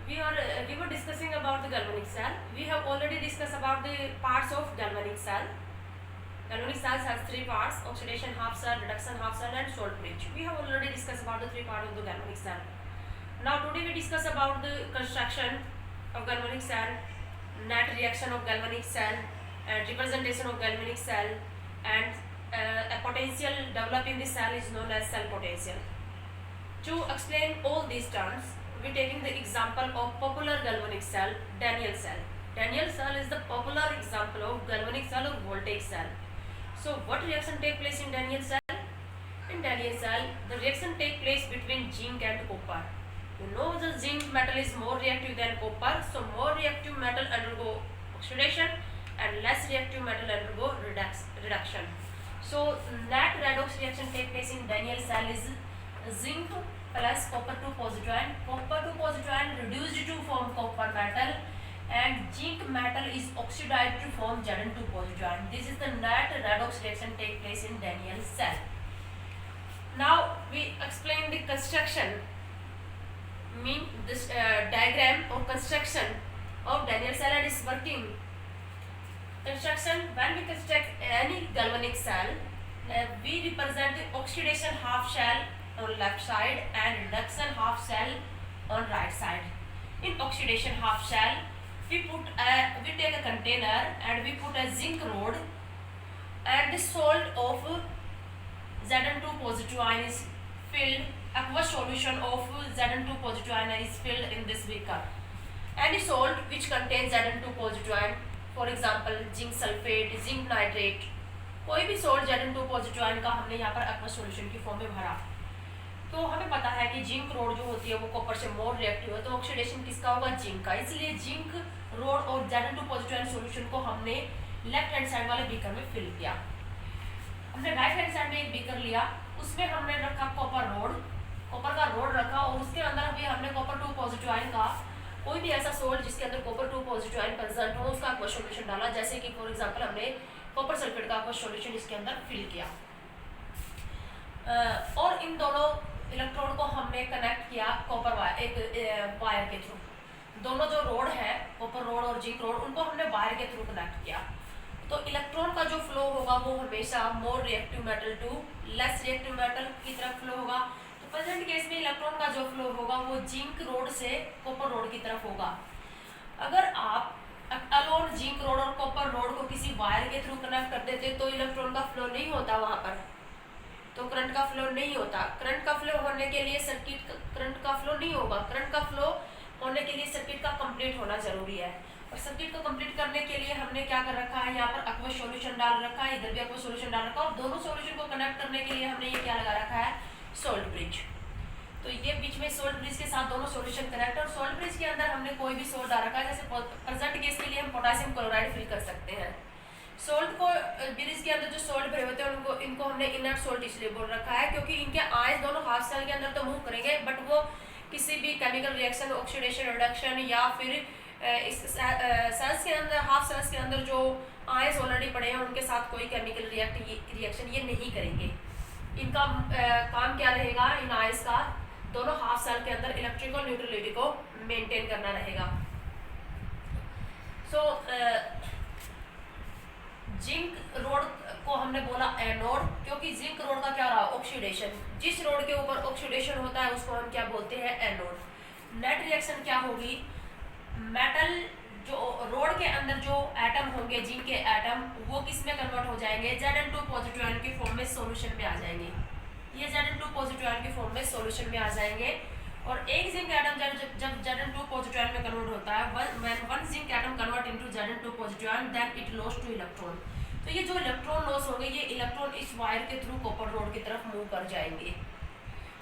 we were discussing about the galvanic cell. We have already discussed about the parts of galvanic cell. Galvanic cells has three parts: oxidation half cell, reduction half cell, and salt bridge. We have already discussed about the three parts of the galvanic cell. Now today we discuss about the construction of galvanic cell, net reaction of galvanic cell, and representation of galvanic cell, and a potential developed in the cell is known as cell potential. To explain all these terms, we are taking the example of popular galvanic cell, Daniell cell. Daniell cell is the popular example of galvanic cell or voltaic cell. So what reaction take place in Daniell cell? In Daniell cell, the reaction take place between zinc and copper. You know the zinc metal is more reactive than copper, so more reactive metal undergo oxidation and less reactive metal undergo reduction. So net redox reaction take place in Daniell cell is zinc plus copper 2 positive ion. Copper 2 positive ion reduced to form copper metal, and zinc metal is oxidized to form Zn2 positive ion. This is the net redox reaction take place in Daniell cell. Now we explain the construction, mean this diagram or construction of Daniell cell and its working. Construction: when we construct any galvanic cell, we represent the oxidation half shell on left side and reduction half shell on right side. In oxidation half shell, we take a container and we put a zinc rod, and the salt of Zn2 positive ion is filled. Aqueous solution of Zn2 positive ion is filled in this beaker. Any salt which contains Zn2 positive ion, for example zinc sulphate, zinc nitrate, कोई भी salt Zn2 positive ion का हमने यहाँ पर aqueous solution की form में भरा, तो हमें पता है कि जिंक रोड जो होती है वो कॉपर से मोर रिएक्टिव है, तो ऑक्सीडेशन किसका होगा? जिंक का। इसलिए जिंक रोड और Zn2 पॉजिटिव आयन सॉल्यूशन को हमने लेफ्ट हैंड साइड वाले बीकर में फिल किया। हमने राइट हैंड साइड में एक बीकर लिया, उसमें हमने रखा कॉपर रोड, कॉपर का रोड रखा, और उसके अंदर भी हमने कॉपर 2 पॉजिटिव आयन का कोई भी ऐसा सोल्ट जिसके अंदर कॉपर 2 पॉजिटिव आयन प्रेजेंट हो उसका एक्वस सॉल्यूशन डाला, जैसे कि फॉर एग्जांपल हमने कॉपर सल्फेट का एक्वस सॉल्यूशन इसके अंदर फिल किया। और इन दोनों इलेक्ट्रोड को हमने कनेक्ट किया कॉपर वायर, एक वायर के थ्रू। दोनों जो रोड है, कॉपर रोड और जिंक रोड, उनको हमने वायर के थ्रू कनेक्ट किया। तो इलेक्ट्रॉन का जो फ्लो होगा वो हमेशा more reactive metal to less reactive metal की तरफ फ्लो होगा। प्रेजेंट केस में इलेक्ट्रॉन का जो फ्लो होगा वो जिंक रोड से कॉपर रोड की तरफ होगा। अगर आप अलोन जिंक रोड और कॉपर रोड को किसी वायर के थ्रू कनेक्ट कर देते तो इलेक्ट्रॉन का फ्लो नहीं होता वहां पर, तो करंट का फ्लो नहीं होता। करंट का फ्लो होने के लिए सर्किट करंट का फ्लो नहीं होगा। करंट का फ्लो होने के लिए सर्किट का कंप्लीट होना जरूरी है, और सर्किट को कंप्लीट करने के लिए हमने क्या कर रखा है, यहाँ पर एक्वस सॉल्यूशन डाल रखा है, इधर भी एक्वस सॉल्यूशन डाल रखा है, और दोनों सॉल्यूशन को कनेक्ट करने के लिए हमने ये क्या लगा रखा है, सोल्ट ब्रिज। तो ये बीच में सोल्ट ब्रिज के साथ दोनों सॉल्यूशन कनेक्ट, और सोल्ट ब्रिज के अंदर हमने कोई भी सोल्ट डाल रखा है, जैसे प्रेजेंट केस के लिए हम पोटेशियम क्लोराइड फिल कर सकते हैं। सोल्ट को ब्रिज के अंदर जो सोल्ट भरे होते हैं इनको हमने इनर्ट सोल्ट इसलिए बोल रखा है क्योंकि इनके आयंस दोनों हाफ सेल के अंदर तो मूव करेंगे, बट वो किसी भी केमिकल रिएक्शन, ऑक्सीडेशन, रिडक्शन, या फिर इस सेल्स के अंदर, हाफ सेल्स के अंदर जो आयंस ऑलरेडी पड़े हैं उनके साथ कोई केमिकल रिएक्शन ये नहीं करेंगे। इनका काम क्या रहेगा, इन आयंस का दोनों हाफ सेल के अंदर इलेक्ट्रिकल न्यूट्रलिटी को मेंटेन करना रहेगा। सो जिंक रोड को हमने बोला एनोड, क्योंकि जिंक रोड का क्या रहा, ऑक्सीडेशन। जिस रोड के ऊपर ऑक्सीडेशन होता है उसको हम क्या बोलते हैं, एनोड। नेट रिएक्शन क्या होगी, मेटल जो रोड के अंदर जो एटम होंगे, जिंक के एटम, वो किस में कन्वर्ट हो जाएंगे, Zn2 पॉजिटिव आयन की फॉर्म में सॉल्यूशन में आ जाएंगे। ये Zn2 पॉजिटिव आयन की फॉर्म में सॉल्यूशन में आ जाएंगे। और एक जिंक एटम जब Zn2 पॉजिटिव आयन में कन्वर्ट होता है, when one zinc atom convert into Zn2 positive ion, then it loss two electron. तो ये जो इलेक्ट्रॉन लॉस होंगे, ये इलेक्ट्रॉन इस वायर के थ्रू कॉपर रोड की तरफ मूव कर जाएंगे।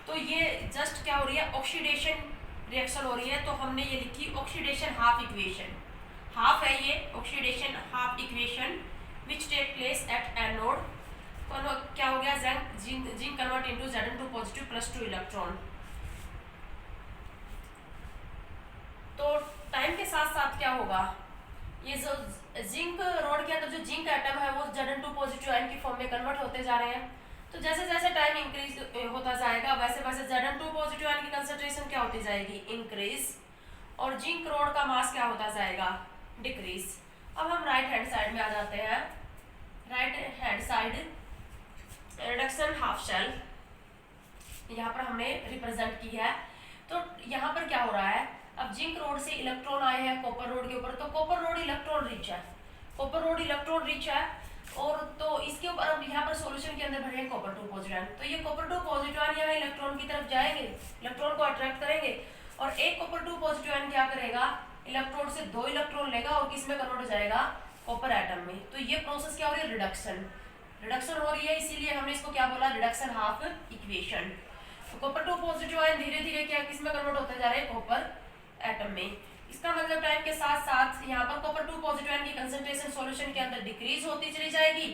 तो ये जस्ट क्या हो रही है, ऑक्सीडेशन रिएक्शन हो रही है। तो हमने ये लिखी ऑक्सीडेशन हाफ इक्वेशन, हाफ है ये oxidation half equation which take place at anode. क्या हो गया, zinc convert into Zn2 positive plus 2 electron. तो टाइम के साथ साथ क्या होगा, ये जो जिंक रोड के अंदर जो जिंक एटम है वो Zn2 पॉजिटिव आयन की फॉर्म में कन्वर्ट होते जा रहे हैं। तो जैसे जैसे टाइम इंक्रीज होता जाएगा वैसे वैसे Zn2 पॉजिटिव आयन की कंसंट्रेशन क्या होती जाएगी, इंक्रीज, और जिंक रोड का मास क्या होता जाएगा, डिक्रीज। अब हम राइट हैंड साइड में आ जाते हैं। Right hand side reduction half shell यहाँ पर हमने रिप्रेजेंट की है। तो यहाँ पर क्या हो रहा है, अब जिंक रोड से इलेक्ट्रॉन आए हैं कॉपर रोड के ऊपर, तो कॉपर रोड इलेक्ट्रॉन रिच है, कॉपर रोड इलेक्ट्रॉन रिच है। और तो इसके ऊपर अब यहाँ पर सॉल्यूशन के अंदर भरे हैं कॉपर 2 पॉजिटिव आयन, तो ये कॉपर 2 पॉजिटिव आयन यहाँ इलेक्ट्रॉन की तरफ जाएंगे, इलेक्ट्रॉन को अट्रैक्ट करेंगे, और एक कॉपर 2 पॉजिटिव आयन क्या करेगा, इलेक्ट्रोड से 2 इलेक्ट्रॉन लेगा और किस में कन्वर्ट हो जाएगा, कॉपर एटम में। तो ये प्रोसेस क्या हो रही है, रिडक्शन, रिडक्शन हो रही है, इसीलिए हमने इसको क्या बोला, रिडक्शन हाफ इक्वेशन। तो कॉपर 2 पॉजिटिव आयन धीरे धीरे क्या किस में कन्वर्ट होते जा रहे हैं, कॉपर एटम में। इसका मतलब टाइम के साथ साथ यहाँ पर कॉपर 2 पॉजिटिव आयन की कंसंट्रेशन सॉल्यूशन के अंदर डिक्रीज होती चली जाएगी,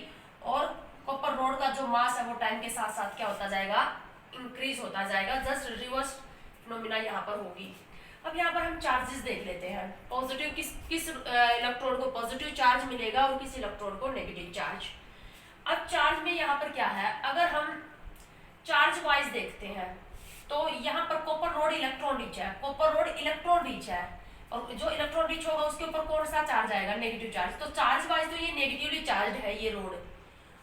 और कॉपर रोड का जो मास है वो टाइम के साथ साथ क्या होता जाएगा, इंक्रीज होता जाएगा। जस्ट रिवर्स फिनोमिना यहाँ पर होगी। अब यहाँ पर हम चार्जेस देख लेते हैं, पॉजिटिव किस इलेक्ट्रोड को पॉजिटिव चार्ज मिलेगा और किस इलेक्ट्रोड को नेगेटिव चार्ज। अब चार्ज में यहाँ पर क्या है, अगर हम चार्ज वाइज देखते हैं तो यहाँ पर कॉपर रोड इलेक्ट्रॉन रिच है, कॉपर रोड इलेक्ट्रॉन रिच है, और जो इलेक्ट्रॉन रिच होगा उसके ऊपर कौन सा चार्ज आएगा, नेगेटिव चार्ज। तो चार्ज वाइज तो ये नेगेटिवली चार्ज है ये रोड,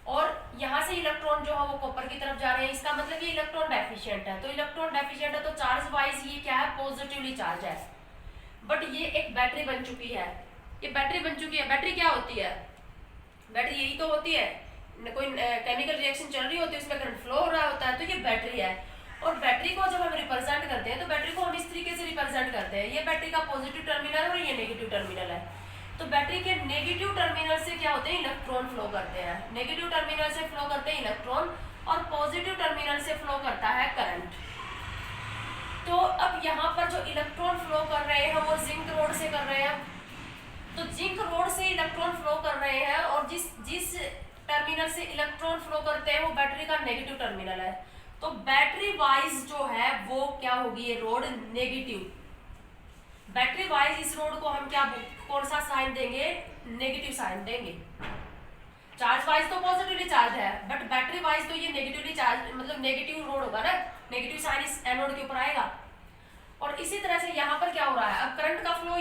और यहाँ से इलेक्ट्रॉन जो है वो कॉपर की तरफ जा रहे हैं, इसका मतलब ये इलेक्ट्रॉन डेफिशिएंट है। तो इलेक्ट्रॉन डेफिशिएंट है तो चार्ज वाइज ये क्या है, पॉजिटिवली चार्ज है। बट ये एक बैटरी बन चुकी है, ये बैटरी बन चुकी है। बैटरी क्या होती है, बैटरी यही तो होती है, कोई केमिकल रिएक्शन चल रही होती है, उसमें करंट फ्लो हो रहा होता है, तो ये बैटरी है। और बैटरी को जब हम रिप्रेजेंट करते हैं तो बैटरी को हम इस तरीके से रिप्रेजेंट करते हैं, ये बैटरी का पॉजिटिव टर्मिनल है और ये नेगेटिव टर्मिनल है। तो बैटरी के नेगेटिव टर्मिनल से क्या होते हैं, इलेक्ट्रॉन फ्लो करते हैं, नेगेटिव टर्मिनल से फ्लो करते हैं इलेक्ट्रॉन, और पॉजिटिव टर्मिनल से फ्लो करता है करंट। तो अब यहाँ पर जो इलेक्ट्रॉन फ्लो कर रहे हैं वो जिंक रोड से कर रहे हैं, तो जिंक रोड से इलेक्ट्रॉन फ्लो कर रहे हैं, और जिस टर्मिनल से इलेक्ट्रॉन फ्लो करते हैं वो बैटरी का नेगेटिव टर्मिनल है। तो बैटरी वाइज जो है वो क्या होगी, ये रोड नेगेटिव, बैटरी वाइज इस रोड को हम क्या कौन सा साइन देंगे, नेगेटिव साइन देंगे। चार्ज वाइज तो पॉजिटिवली चार्ज है, बट बैटरी वाइज तो ये नेगेटिवली चार्ज, मतलब नेगेटिव रोड होगा ना, नेगेटिव साइन इस एनोड के ऊपर आएगा। और इसी तरह से यहाँ पर क्या हो रहा है, अब करंट का फ्लो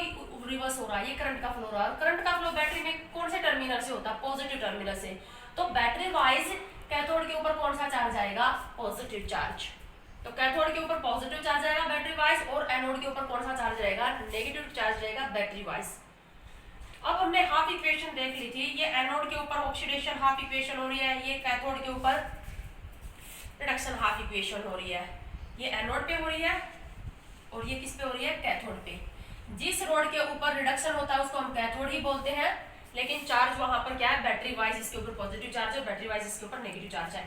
रिवर्स हो रहा है, ये करंट का फ्लो हो रहा है, और करंट का फ्लो बैटरी में कौन से टर्मिनल से होता है, पॉजिटिव टर्मिनल से। तो बैटरी वाइज कैथोड के ऊपर कौन सा चार्ज आएगा, पॉजिटिव चार्ज। तो कैथोड के ऊपर पॉजिटिव चार्ज आएगा बैटरी वाइज, और एनोड के ऊपर कौन सा चार्ज रहेगा, नेगेटिव चार्ज रहेगा बैटरी वाइज। अब हमने हाफ इक्वेशन देख ली थी, ये एनोड के ऊपर ऑक्सीडेशन हाफ इक्वेशन हो रही है, ये कैथोड के ऊपर रिडक्शन हाफ इक्वेशन हो रही है। ये एनोड पे हो रही है और ये किस पे हो रही है, कैथोड पे। जिस रोड के ऊपर रिडक्शन होता है उसको हम कैथोड ही बोलते हैं, लेकिन चार्ज वहां पर क्या है, बैटरी वाइज इसके ऊपर पॉजिटिव चार्ज है, बैटरी वाइज इसके ऊपर नेगेटिव चार्ज है।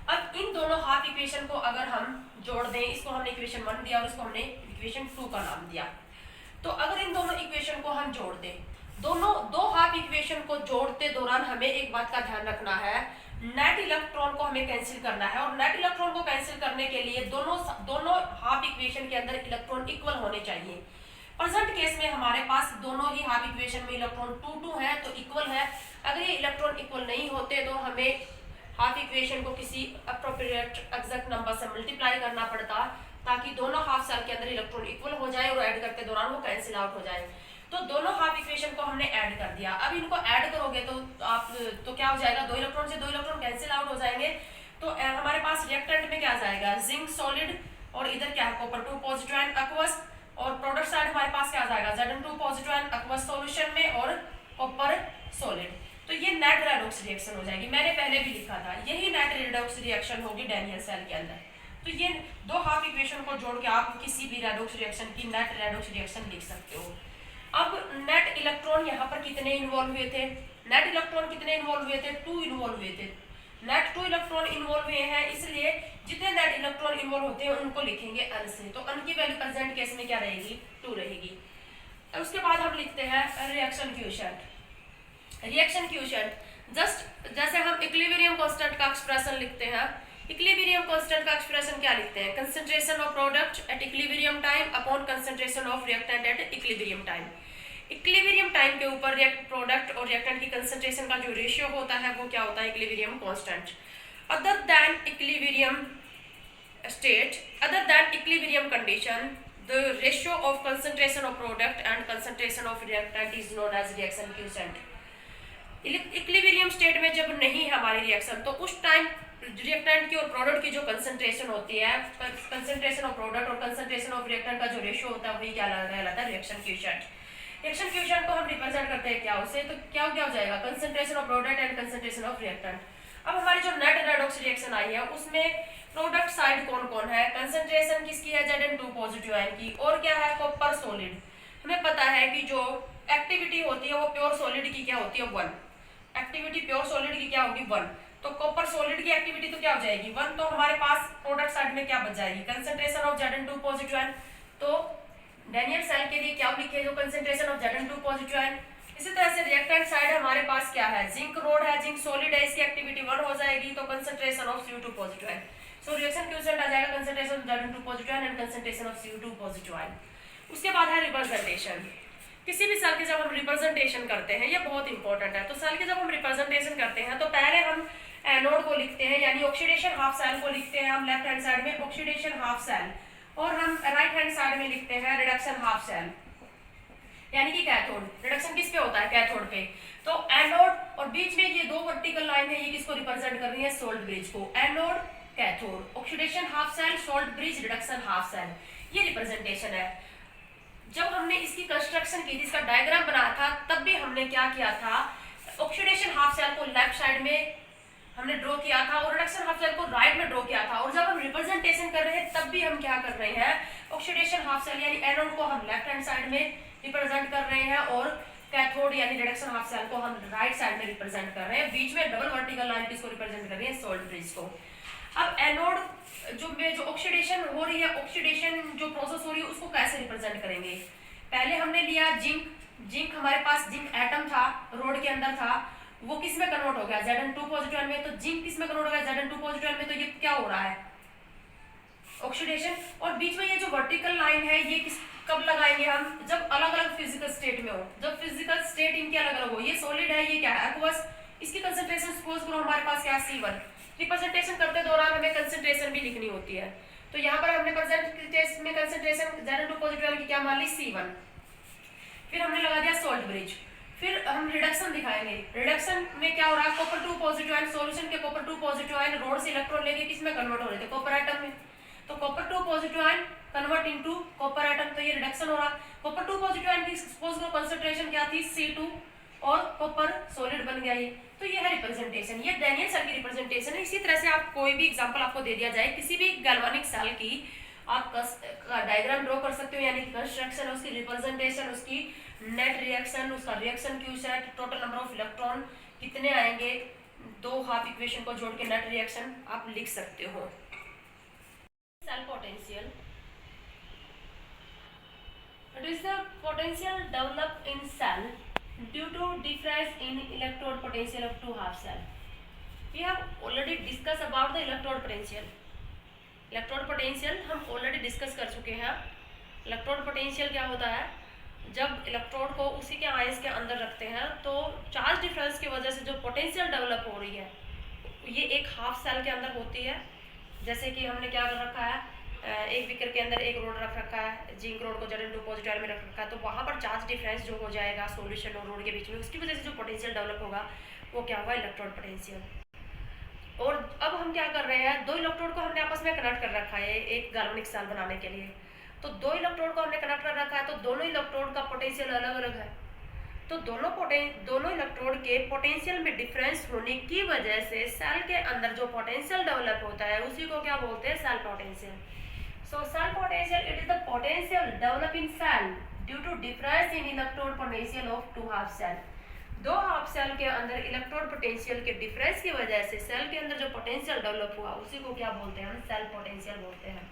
अब इन दोनों हाफ इक्वेशन को अगर हम जोड़ दें, इसको हमने इक्वेशन 1 दिया और इसको हमने इक्वेशन 2 का नाम दिया, तो अगर इन दोनों इक्वेशन को हम जोड़ दें, दोनों दो हाफ इक्वेशन को जोड़ते दौरान हमें एक बात का ध्यान रखना है, नेट इलेक्ट्रॉन को हमें कैंसिल करना है, और नेट इलेक्ट्रॉन को कैंसिल करने के लिए दोनों हाफ इक्वेशन के अंदर इलेक्ट्रॉन इक्वल होने चाहिए। प्रेजेंट केस में हमारे पास दोनों ही हाफ इक्वेशन में इलेक्ट्रॉन 2 है तो इक्वल है। अगर ये इलेक्ट्रॉन इक्वल नहीं होते तो हमें हाफ इक्वेशन को किसी अप्रोप्रिएट एग्जैक्ट नंबर से मल्टीप्लाई करना पड़ता, ताकि दोनों हाफ सेल के अंदर इलेक्ट्रॉन इक्वल हो जाए और ऐड करते दौरान वो कैंसिल आउट हो जाए। तो दोनों हाफ इक्वेशन को हमने ऐड कर दिया। अब इनको ऐड करोगे तो क्या हो जाएगा, 2 इलेक्ट्रॉन से 2 इलेक्ट्रॉन कैंसिल आउट हो जाएंगे। तो हमारे पास रिएक्टेंट में क्या जाएगा, जिंक सॉलिड, और इधर क्या है, कॉपर 2 पॉजिटिव आयन एक्वस, और प्रोडक्ट साइड हमारे पास क्या जाएगा, Zn2 positive ion aqueous solution में और कॉपर सॉलिड। तो ये नेट रेडॉक्स रिएक्शन हो जाएगी, मैंने पहले भी लिखा था, यही नेट रेडॉक्स रिएक्शन होगी डैनियल सेल के अंदर। तो ये दो हाफ इक्वेशन को जोड़ के आप किसी भी रेडॉक्स रिएक्शन की नेट रेडॉक्स रिएक्शन लिख सकते हो। अब नेट इलेक्ट्रॉन यहाँ पर कितने इन्वॉल्व हुए थे, नेट इलेक्ट्रॉन कितने इन्वॉल्व हुए थे, 2 इन्वॉल्व हुए थे, नेट 2 इलेक्ट्रॉन इन्वॉल्व हुए हैं, इसलिए जितने नेट इलेक्ट्रॉन इन्वॉल्व होते हैं उनको लिखेंगे n से। तो n की वैल्यू प्रेजेंट केस में क्या रहेगी, 2 रहेगी। उसके बाद हम लिखते हैं रिएक्शन क्वोशिएंट। रिएक्शन क्वोशिएंट जैसे हम इक्विलिब्रियम कांस्टेंट का एक्सप्रेशन लिखते हैं, इक्विलिब्रियम कांस्टेंट का एक्सप्रेशन क्या लिखते हैं, concentration of product at equilibrium time upon concentration of reactant at equilibrium time. Equilibrium time के ऊपर प्रोडक्ट और रिएक्टेंट की कंसंट्रेशन का जो रेशियो होता है वो क्या होता है, equilibrium constant. Other than equilibrium state, other than equilibrium condition, the ratio of concentration of product and concentration of reactant is known as reaction quotient. Equilibrium state में जब नहीं है हमारी रिएक्शन, तो उस टाइम रिएक्टेंट की और प्रोडक्ट की जो कंसंट्रेशन होती है, कंसंट्रेशन ऑफ प्रोडक्ट और कंसंट्रेशन ऑफ रिएक्टेंट का जो रेशियो होता है वही क्या कहलाता है, रिएक्शन क्वोशिएंट. रिएक्शन क्वोशिएंट को हम रिप्रेजेंट करते हैं क्या उससे, तो क्या हो जाएगा, concentration of product and concentration of reactant. अब हमारी जो नेट रेडॉक्स रिएक्शन आई है उसमें प्रोडक्ट साइड कौन कौन है, कंसंट्रेशन किसकी है, Zn2 पॉजिटिव आयन की, और क्या है, कॉपर सॉलिड. हमें पता है कि जो एक्टिविटी होती है वो प्योर सॉलिड की क्या होती है, 1. एक्टिविटी प्योर सॉलिड की क्या होगी, 1. तो कॉपर सॉलिड की एक्टिविटी तो क्या हो जाएगी, 1. तो हमारे पास प्रोडक्ट साइड में क्या बच जाएगी, concentration of Zn2 positive ion. तो डैनियल सेल के लिए क्या लिखे, जो concentration of Zn2 positive ion. इसी तरह से रिएक्टेंट साइड हमारे पास क्या है, जिंक रोड है, जिंक सॉलिड है, इसकी एक्टिविटी 1 हो जाएगी, तो concentration of Cu2 positive ion. So reaction quotient आ जाएगा concentration of Zn2 positive ion and concentration of Cu2 positive ion. उसके बाद है रिप्रेजेंटेशन. किसी भी सेल के जब हम रिप्रेजेंटेशन करते हैं, ये बहुत इंपॉर्टेंट है. तो सेल के जब हम रिप्रेजेंटेशन करते हैं तो पहले हम एनोड को लिखते हैं, यानी ऑक्सीडेशन हाफ सेल को लिखते हैं हम लेफ्ट हैंड साइड में ऑक्सीडेशन हाफ सेल, और हम राइट हैंड साइड में लिखते हैं रिडक्शन हाफ सेल, यानी कि कैथोड. रिडक्शन किस पे होता है, कैथोड पे. तो एनोड और बीच में ये दो वर्टिकल लाइन है, ये किसको रिप्रेजेंट कर रही है, सोल्ट ब्रिज को. Anode cathode, oxidation half cell, salt bridge, reduction half cell, ये रिप्रेजेंटेशन है. जब हमने इसकी कंस्ट्रक्शन की थी, इसका डायग्राम बनाया था, तब भी हमने क्या किया था, ऑक्सीडेशन हाफ सेल को लेफ्ट साइड में हमने ड्रॉ किया था और रिडक्शन हाफ सेल को राइट में ड्रॉ किया था. और जब हम रिप्रेजेंटेशन कर रहे हैं तब भी हम क्या कर रहे हैं, ऑक्सीडेशन हाफ सेल यानी एनोड को हम लेफ्ट हैंड साइड में रिप्रेजेंट कर रहे हैं और कैथोड यानी रिडक्शन हाफ सेल को हम राइट साइड में रिप्रेजेंट कर रहे हैं. बीच में डबल वर्टिकल लाइन किसको रिप्रेजेंट कर रही है, सोल्ट ब्रिज को. अब एनोड जो ऑक्सीडेशन हो रही है, ऑक्सीडेशन जो प्रोसेस हो रही है उसको कैसे रिप्रेजेंट करेंगे. पहले हमने लिया जिंक हमारे पास जिंक एटम था, रोड के अंदर था, वो किस में कन्वर्ट हो गया, Zn2 पॉजिटिव में. तो जिंक किस में कन्वर्ट हो गया, Zn2 पॉजिटिव में. तो ये क्या हो रहा है, ऑक्सीडेशन. और बीच में ये जो वर्टिकल लाइन है ये कब लगाएंगे हम, जब अलग अलग फिजिकल स्टेट में हो, जब फिजिकल स्टेट इनकी अलग अलग हो. ये सॉलिड है, ये क्या है, एक्वस. इसकी कंसंट्रेशन सपोज करो हमारे पास क्या, C1. रिप्रेजेंटेशन करते दौरान हमें कंसंट्रेशन भी लिखनी होती है. तो यहाँ पर हमने प्रेजेंटेशन में कंसंट्रेशन Zn2 पॉजिटिव की क्या मान ली, C1. फिर हमने लगा दिया सोल्ट ब्रिज. फिर हम रिडक्शन दिखाएंगे. रिडक्शन में क्या हो रहा है, कॉपर 2 पॉजिटिव आयन, सॉल्यूशन के कॉपर 2 पॉजिटिव आयन रोड से इलेक्ट्रॉन लेके किस में कन्वर्ट हो रहे थे, कॉपर एटम में. तो copper 2 positive ion convert into copper atom, तो ये रिडक्शन हो रहा. कॉपर 2 पॉजिटिव आयन की सपोज करो कंसंट्रेशन क्या थी, C2, और कॉपर सॉलिड बन गया ये. तो ये है रिप्रेजेंटेशन, ये डैनियल सेल की रिप्रेजेंटेशन है. इसी तरह से आप कोई भी एग्जांपल आपको दे दिया जाए किसी भी गैल्वेनिक सेल की, आप डायग्राम ड्रॉ कर सकते हो, यानी कंस्ट्रक्शन, उसकी रिप्रेजेंटेशन, उसकी नेट रिएक्शन, उसका reaction quotient, total number of electron कितने आएंगे, दो हाफ इक्वेशन को जोड़ के नेट रिएक्शन आप लिख सकते हो. Cell potential. It is the potential developed in cell due to difference in electrode potential of two half cell. We have already discussed about the electrode potential. Electrode potential हम already discuss कर चुके हैं. Electrode potential क्या होता है, जब electrode को उसी के आयंस के अंदर रखते हैं तो चार्ज डिफरेंस की वजह से जो पोटेंशियल डेवलप हो रही है ये एक हाफ सेल के अंदर होती है. जैसे कि हमने क्या कर रखा है, एक बीकर के अंदर एक रोड रख रखा है, जिंक रोड को Zn2 पॉजिटिव में रख रखा है, तो वहाँ पर चार्ज डिफरेंस जो हो जाएगा सॉल्यूशन और रोड के बीच में, उसकी वजह से जो पोटेंशियल डेवलप होगा वो क्या होगा, इलेक्ट्रोड पोटेंशियल. और अब हम क्या कर रहे हैं, दो इलेक्ट्रोड को हमने आपस में कनेक्ट कर रखा है एक गैल्वेनिक सेल बनाने के लिए. तो दो इलेक्ट्रोड को हमने कनेक्ट कर रखा है, तो दोनों इलेक्ट्रोड का पोटेंशियल अलग अलग है. तो दोनों इलेक्ट्रोड के पोटेंशियल में डिफरेंस होने की वजह से सेल के अंदर जो पोटेंशियल डेवलप होता है उसी को क्या बोलते हैं, cell potential. So cell potential it is the potential develop in cell due to difference in electrode potential of two half cell. दो हाफ सेल के अंदर इलेक्ट्रोड पोटेंशियल के डिफरेंस की वजह से सेल के अंदर जो पोटेंशियल डेवलप हुआ उसी को क्या बोलते हैं, हम सेल पोटेंशियल बोलते हैं.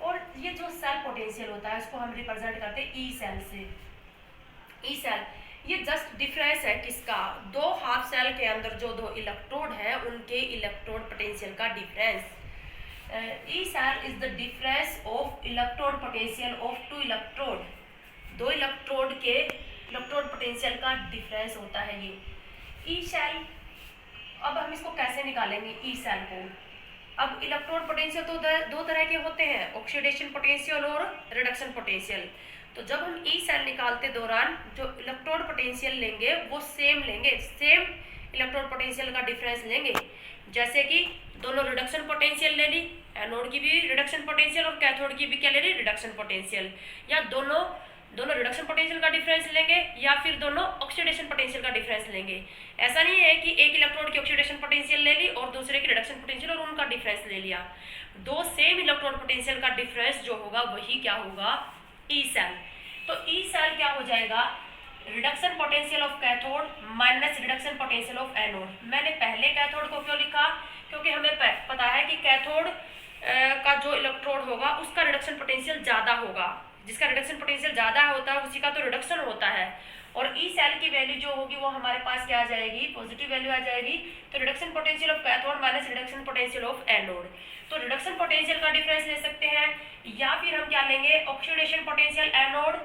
और ये जो सेल पोटेंशियल होता है इसको हम रिप्रेजेंट करते हैं ई सेल से. ई सेल ये जस्ट डिफरेंस है किसका, दो हाफ सेल के अंदर जो दो इलेक्ट्रोड है उनके इलेक्ट्रोड पोटेंशियल का difference. E cell is the difference of electrode potential of two electrode. दो इलेक्ट्रोड के इलेक्ट्रोड पोटेंशियल का डिफरेंस होता है ये ई सेल. अब हम इसको कैसे निकालेंगे ई सेल को. अब इलेक्ट्रोड पोटेंशियल तो दो तरह के होते हैं, ऑक्सीडेशन पोटेंशियल और रिडक्शन पोटेंशियल। तो जब हम ई सेल निकालते दौरान जो इलेक्ट्रोड पोटेंशियल लेंगे वो सेम लेंगे, सेम इलेक्ट्रोड पोटेंशियल का डिफरेंस लेंगे। जैसे कि दोनों रिडक्शन पोटेंशियल ले ली, एनोड की भी रिडक्शन पोटेंशियल और कैथोड की भी क्या ले ली, रिडक्शन पोटेंशियल, या दोनों रिडक्शन पोटेंशियल का डिफरेंस लेंगे या फिर दोनों ऑक्सीडेशन पोटेंशियल का डिफरेंस लेंगे। ऐसा नहीं है कि एक इलेक्ट्रोड की ऑक्सीडेशन पोटेंशियल ले ली और दूसरे की रिडक्शन पोटेंशियल और उनका डिफरेंस ले लिया। दो सेम इलेक्ट्रोड पोटेंशियल का डिफरेंस जो होगा वही क्या होगा, ई सेल। तो ई सेल क्या हो जाएगा, reduction potential of cathode minus reduction potential of anode. मैंने पहले कैथोड को क्यों लिखा, क्योंकि हमें पता है कि कैथोड का जो इलेक्ट्रोड होगा उसका रिडक्शन पोटेंशियल ज़्यादा होगा, जिसका रिडक्शन पोटेंशियल ज़्यादा होता है उसी का तो रिडक्शन होता है। और ई सेल की वैल्यू जो होगी वो हमारे पास क्या आ जाएगी, पॉजिटिव वैल्यू आ जाएगी। तो reduction potential of cathode minus reduction potential of anode. तो रिडक्शन पोटेंशियल का डिफरेंस ले सकते हैं या फिर हम क्या लेंगे, oxidation potential anode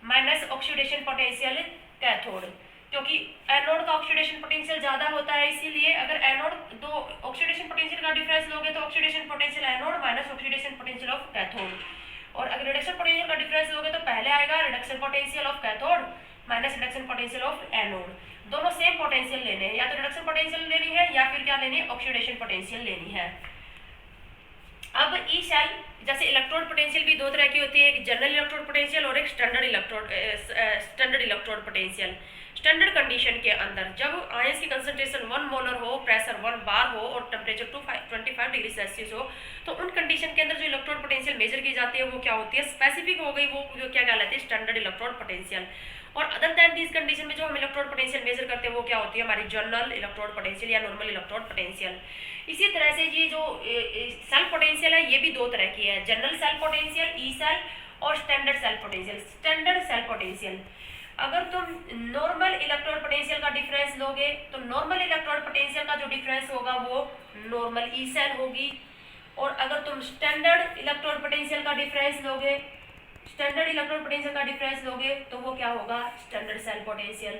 minus oxidation potential cathode, क्योंकि एनोड का ऑक्सीडेशन पोटेंशियल ज़्यादा होता है। इसीलिए अगर एनोड दो ऑक्सीडेशन पोटेंशियल का डिफरेंस लोगे तो oxidation potential anode minus oxidation potential of cathode. और अगर रिडक्शन पोटेंशियल का डिफरेंस लोगे तो पहले आएगा reduction potential of cathode minus reduction potential of anode. दोनों सेम पोटेंशियल लेने हैं, या तो रिडक्शन पोटेंशियल लेनी है या फिर क्या लेनी है, ऑक्सीडेशन पोटेंशियल लेनी है। अब ई सेल जैसे इलेक्ट्रोड पोटेंशियल भी दो तरह की होती है, एक जनरल इलेक्ट्रोड पोटेंशियल और एक standard electrode potential. Standard condition के अंदर जब आयंस की कंसंट्रेशन 1 मोलर हो, प्रेशर 1 बार हो और टेम्परेचर 25 डिग्री सेल्सियस हो, तो उन कंडीशन के अंदर जो इलेक्ट्रोड पोटेंशियल मेजर की जाती है वो क्या होती है, स्पेसिफिक हो गई, वो क्या कहलाती है, स्टैंडर्ड इलेक्ट्रोड पोटेंशियल। और अदर दैन दिस कंडीशन में जो हम इलेक्ट्रोड पोटेंशियल मेजर करते हैं वो क्या होती है, हमारी जनरल इलेक्ट्रोड पोटेंशियल या नॉर्मल इलेक्ट्रोड पोटेंशियल। इसी तरह से ये जो सेल पोटेंशियल है ये भी दो तरह की है, general cell potential E cell और standard cell potential. Standard cell potential, अगर तुम नॉर्मल इलेक्ट्रोड पोटेंशियल का डिफरेंस लोगे तो नॉर्मल इलेक्ट्रोड पोटेंशियल का जो डिफरेंस होगा वो नॉर्मल ई सेल होगी। और अगर तुम स्टैंडर्ड इलेक्ट्रोड पोटेंशियल का डिफरेंस लोगे, स्टैंडर्ड इलेक्ट्रोड पोटेंशियल का डिफरेंस लोगे तो वो क्या होगा, स्टैंडर्ड सेल पोटेंशियल।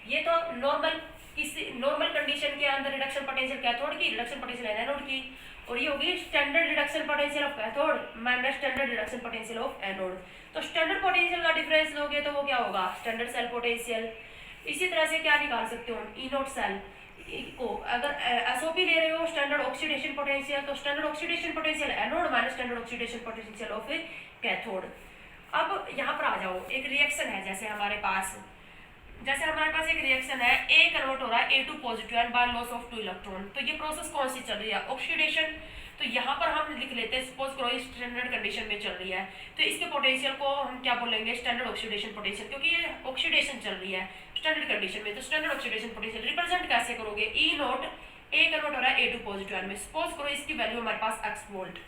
ये तो नॉर्मल कंडीशन के अंदर रिडक्शन पोटेंशियल कैथोड की, रिडक्शन पोटेंशियल एनोड की, और ये होगी standard reduction potential of cathode minus standard reduction potential of anode. तो स्टैंडर्ड पोटेंशियल का डिफरेंस लोगे तो वो क्या होगा, स्टैंडर्ड सेल पोटेंशियल। इसी तरह से क्या निकाल सकते हो, ई नोट सेल को अगर एसओपी ले रहे हो स्टैंडर्ड ऑक्सीडेशन पोटेंशियल, तो standard oxidation potential anode minus standard oxidation potential of cathode. अब यहाँ पर आ जाओ, एक रिएक्शन है जैसे हमारे पास एक रिएक्शन है, ए कन्वर्ट हो रहा है A2 positive and by loss of 2 electron. तो ये प्रोसेस कौन सी चल रही है, ऑक्सीडेशन। तो यहाँ पर हम लिख लेते हैं, सपोज करो स्टैंडर्ड कंडीशन में चल रही है तो इसके पोटेंशियल को हम क्या बोलेंगे, स्टैंडर्ड ऑक्सीडेशन पोटेंशियल, क्योंकि ये ऑक्सीडेशन चल रही है स्टैंडर्ड कंडीशन में। तो स्टैंडर्ड ऑक्सीडेशन पोटेंशियल रिप्रेजेंट कैसे करोगे, ई नोट ए कन्वर्ट हो रहा है A2 पॉजिटिव में, सपोज करो इसकी वैल्यू हमारे पास x वोल्ट।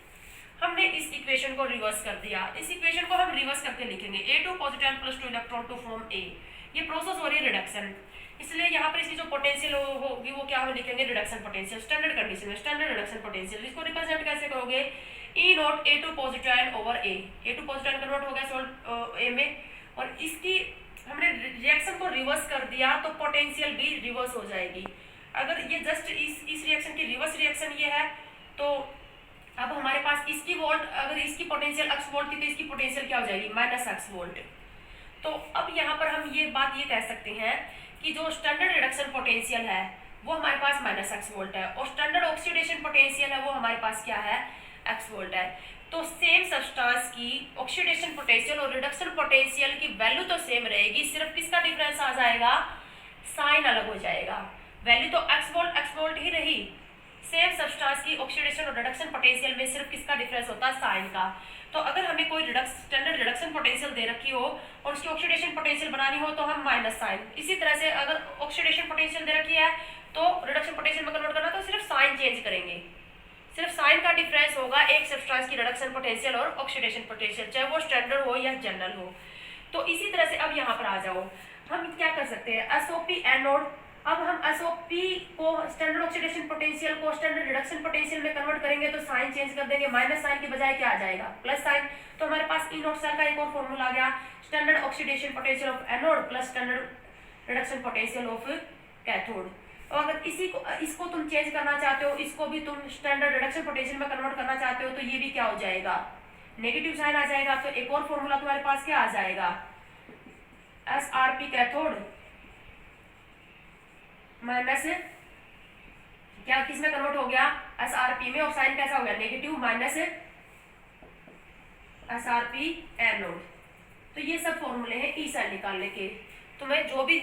हमने इस इक्वेशन को रिवर्स कर दिया, इस इक्वेशन को हम रिवर्स करके लिखेंगे A2 positive plus 2 electron to form A। ये प्रोसेस हो रही है रिडक्शन, इसलिए यहाँ पर इसकी जो पोटेंशियल होगी वो क्या हम लिखेंगे, रिडक्शन पोटेंशियल। स्टैंडर्ड कंडीशन में स्टैंडर्ड रिडक्शन पोटेंशियल, इसको रिप्रेजेंट कैसे करोगे, E naught A2 positive over A। A2 positive convert हो गया सॉल्ट A में, और इसकी हमने रिएक्शन को रिवर्स कर दिया तो पोटेंशियल भी रिवर्स हो जाएगी। अगर ये जस्ट इस रिएक्शन की रिवर्स रिएक्शन ये है तो अब हमारे पास इसकी वोल्ट, अगर इसकी पोटेंशियल x वोल्ट थी तो इसकी पोटेंशियल क्या हो जाएगी, माइनस x वोल्ट। तो अब यहाँ पर हम ये बात ये कह सकते हैं कि जो स्टैंडर्ड रिडक्शन पोटेंशियल है वो हमारे पास माइनस x वोल्ट है, और स्टैंडर्ड ऑक्सीडेशन पोटेंशियल है वो हमारे पास क्या है, x वोल्ट है। तो सेम सब्सटेंस की ऑक्सीडेशन पोटेंशियल और रिडक्शन पोटेंशियल की वैल्यू तो सेम रहेगी, सिर्फ किसका डिफरेंस आ जाएगा, साइन अलग हो जाएगा। वैल्यू तो x वोल्ट ही रही, सेम सब्सटेंस की ऑक्सीडेशन और रिडक्शन पोटेंशियल में सिर्फ किसका डिफरेंस होता है, साइन का। तो अगर हमें कोई स्टैंडर्ड रिडक्शन पोटेंशियल दे रखी हो और उसकी ऑक्सीडेशन पोटेंशियल बनानी हो तो हम माइनस साइन, इसी तरह से अगर ऑक्सीडेशन पोटेंशियल दे रखी है तो रिडक्शन पोटेंशियल में कन्वर्ट करना तो सिर्फ साइन चेंज करेंगे, सिर्फ साइन का डिफरेंस होगा एक सब्सटेंस की रिडक्शन पोटेंशियल और ऑक्सीडेशन पोटेंशियल, चाहे वो स्टैंडर्ड हो या जनरल हो। तो इसी तरह से अब यहाँ पर आ जाओ, हम क्या कर सकते हैं, एसओपी एनोड। अब हम एसओपी को स्टैंडर्ड ऑक्सीडेशन पोटेंशियल को स्टैंडर्ड रिडक्शन पोटेंशियल में कन्वर्ट करेंगे तो साइन चेंज कर देंगे, माइनस साइन के बजाय क्या आ जाएगा, प्लस साइन। तो हमारे पास ई नोट सेल का एक और फॉर्मूला आ गया, standard oxidation potential of anode plus standard reduction potential of cathode. और अगर इसको तुम चेंज करना चाहते हो, इसको भी तुम स्टैंडर्ड रिडक्शन पोटेंशियल में कन्वर्ट करना चाहते हो, तो ये भी क्या हो जाएगा, नेगेटिव साइन आ जाएगा। तो एक और फॉर्मूला तुम्हारे पास क्या आ जाएगा, SRP कैथोड माइनस क्या किस में कन्वर्ट हो गया, SRP में, और साइन कैसा हो गया, नेगेटिव माइनस SRP एनोड। तो ये सब फॉर्मूले हैं ई सेल निकालने के। तुम्हें जो भी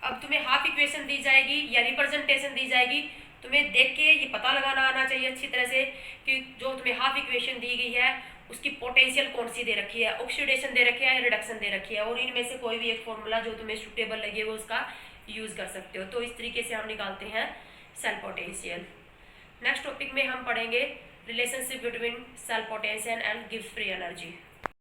अब तुम्हें हाफ इक्वेशन दी जाएगी या रिप्रेजेंटेशन दी जाएगी, तुम्हें देख के ये पता लगाना आना चाहिए अच्छी तरह से कि जो तुम्हें हाफ इक्वेशन दी गई है उसकी पोटेंशियल कौन सी दे रखी है, ऑक्सीडेशन दे रखी है या रिडक्शन दे रखी है, और इनमें से कोई भी एक फॉर्मूला जो तुम्हें सूटेबल लगे वो उसका यूज कर सकते हो। तो इस तरीके से हम निकालते हैं सेल पोटेंशियल। नेक्स्ट टॉपिक में हम पढ़ेंगे relationship between cell potential and Gibbs free energy.